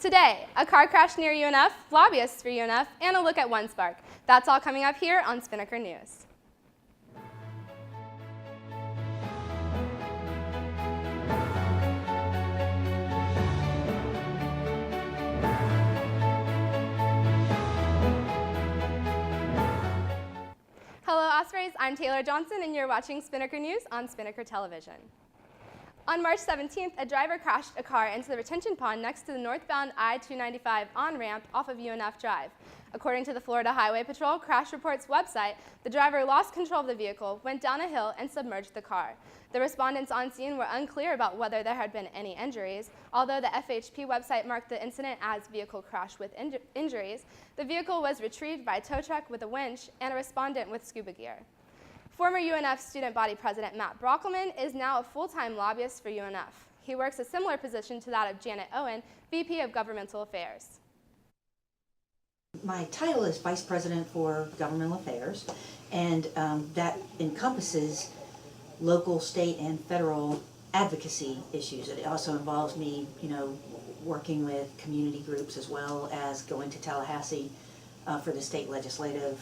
Today, a car crash near UNF, lobbyists for UNF, and a look at OneSpark. That's all coming up here on Spinnaker News. Hello Ospreys, I'm Taylor Johnson and you're watching Spinnaker News on Spinnaker Television. On March 17th, a driver crashed a car into the retention pond next to the northbound I-295 on-ramp off of UNF Drive. According to the Florida Highway Patrol Crash Reports website, the driver lost control of the vehicle, went down a hill, and submerged the car. The respondents on scene were unclear about whether there had been any injuries. Although the FHP website marked the incident as vehicle crash with injuries, the vehicle was retrieved by a tow truck with a winch and a respondent with scuba gear. Former UNF student body president Matt Brockman is now a full-time lobbyist for UNF. He works a similar position to that of Janet Owen, VP of Governmental Affairs. My title is Vice President for Governmental Affairs, and that encompasses local, state, and federal advocacy issues. It also involves me, working with community groups as well as going to Tallahassee for the state legislative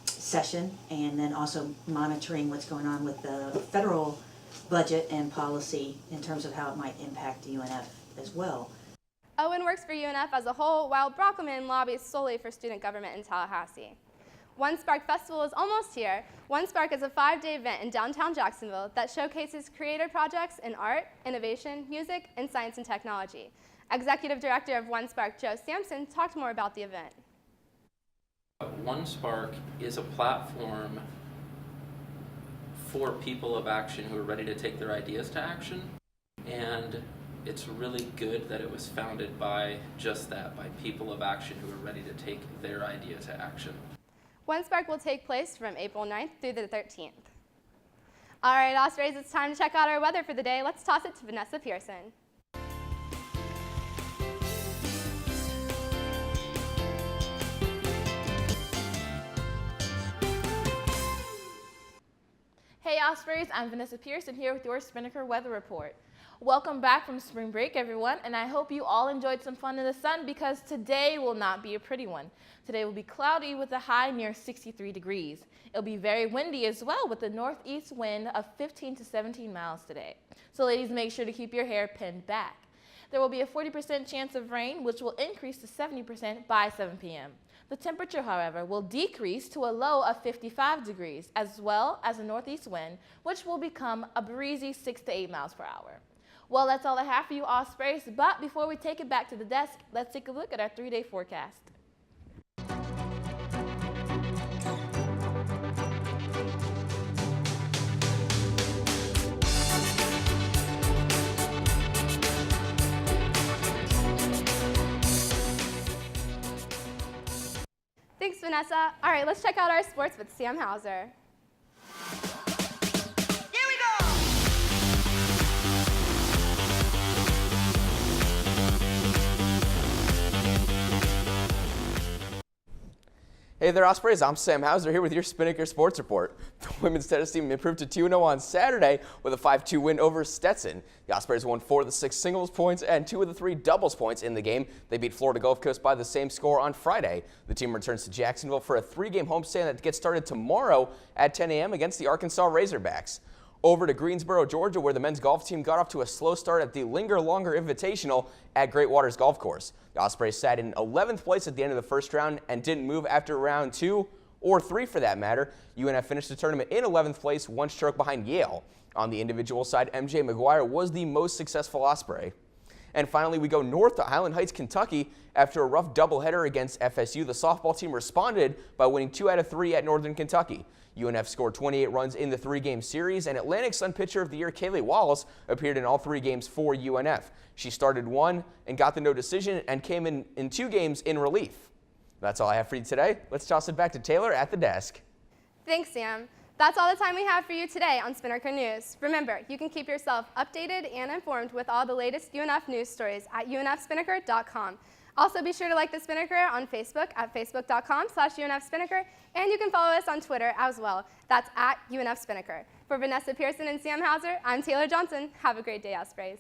session, and then also monitoring what's going on with the federal budget and policy in terms of how it might impact UNF as well. Owen works for UNF as a whole, while Brockman lobbies solely for student government in Tallahassee. OneSpark Festival is almost here. OneSpark is a 5-day event in downtown Jacksonville that showcases creative projects in art, innovation, music, and science and technology. Executive Director of OneSpark, Joe Sampson, talked more about the event. OneSpark is a platform for people of action who are ready to take their ideas to action, and it's really good that it was founded by just that, by people of action who are ready to take their idea to action. OneSpark will take place from April 9th through the 13th. All right, Ospreys, it's time to check out our weather for the day. Let's toss it to Vanessa Pearson. Hey Ospreys, I'm Vanessa Pearson here with your Spinnaker weather report. Welcome back from spring break, everyone, and I hope you all enjoyed some fun in the sun because today will not be a pretty one. Today will be cloudy with a high near 63 degrees. It'll be very windy as well with a northeast wind of 15 to 17 miles today. So ladies, make sure to keep your hair pinned back. There will be a 40% chance of rain, which will increase to 70% by 7 p.m. The temperature, however, will decrease to a low of 55 degrees, as well as a northeast wind, which will become a breezy 6 to 8 miles per hour. Well, that's all I have for you, Ospreys, but before we take it back to the desk, let's take a look at our 3-day forecast. Thanks, Vanessa. All right, let's check out our sports with Sam Hauser. Hey there, Ospreys. I'm Sam Hauser here with your Spinnaker Sports Report. The women's tennis team improved to 2-0 on Saturday with a 5-2 win over Stetson. The Ospreys won 4 of the 6 singles points and 2 of the 3 doubles points in the game. They beat Florida Gulf Coast by the same score on Friday. The team returns to Jacksonville for a 3-game homestand that gets started tomorrow at 10 a.m. against the Arkansas Razorbacks. Over to Greensboro, Georgia, where the men's golf team got off to a slow start at the Linger Longer Invitational at Great Waters Golf Course. The Ospreys sat in 11th place at the end of the first round and didn't move after round 2 or 3 for that matter. UNF finished the tournament in 11th place, 1 stroke behind Yale. On the individual side, MJ McGuire was the most successful Osprey. And finally, we go north to Highland Heights, Kentucky. After a rough doubleheader against FSU, the softball team responded by winning 2 out of 3 at Northern Kentucky. UNF scored 28 runs in the 3-game series, and Atlantic Sun Pitcher of the Year Kaylee Wallace appeared in all 3 games for UNF. She started 1 and got the no decision and came in 2 games in relief. That's all I have for you today. Let's toss it back to Taylor at the desk. Thanks, Sam. That's all the time we have for you today on Spinnaker News. Remember, you can keep yourself updated and informed with all the latest UNF news stories at unfspinnaker.com. Also, be sure to like the Spinnaker on Facebook at facebook.com/UNFSpinnaker, and you can follow us on Twitter as well. That's at UNF Spinnaker. For Vanessa Pearson and Sam Hauser, I'm Taylor Johnson. Have a great day, Ospreys.